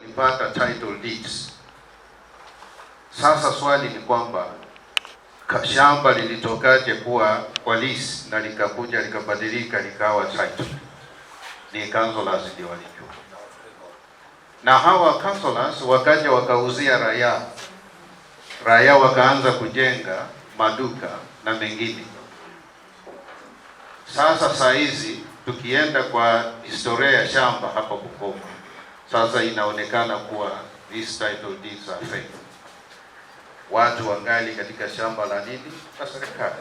walipata title deeds. Sasa swali ni kwamba shamba lilitokaje kuwa kwa lease na likakuja likabadilika likawa title? Ni councillors ndio walijua, na hawa councillors wakaja wakauzia raia wakaanza kujenga maduka na mengine. Sasa saa hizi tukienda kwa historia ya shamba hapa Bungoma, sasa inaonekana kuwa these title deeds are fake. Watu wangali katika shamba la nini la serikali.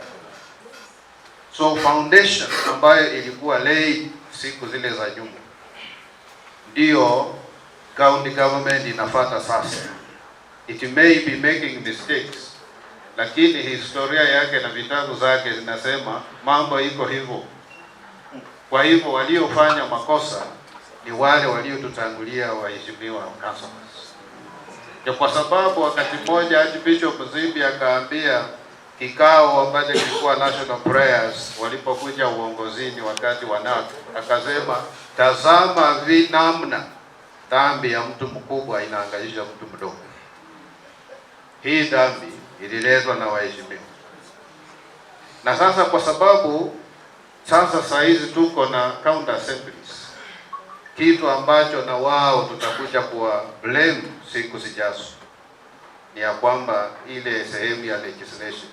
So foundation ambayo ilikuwa laid siku zile za nyuma ndio county government inafuata sasa. It may be making mistakes, lakini historia yake na vitabu zake zinasema mambo iko hivyo. Kwa hivyo waliofanya makosa ni wale waliotutangulia waheshimiwa councillors. Kwa sababu wakati mmoja Archbishop Zimbi akaambia kikao ambacho kilikuwa national prayers walipokuja uongozini wakati wa NAK, akasema tazama namna dhambi ya mtu mkubwa inaangaisha mtu mdogo. Hii dhambi ililetwa na waheshimiwa. Na sasa kwa sababu saa hizi tuko na county assemblies, kitu ambacho na wao tutakuja kuwa blame siku zijazo ni ya kwamba ile sehemu ya legislation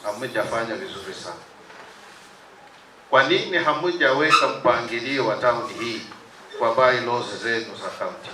hamujafanya vizuri sana. Kwa nini hamujaweka mpangilio wa town hii kwa bylaws zenu za county?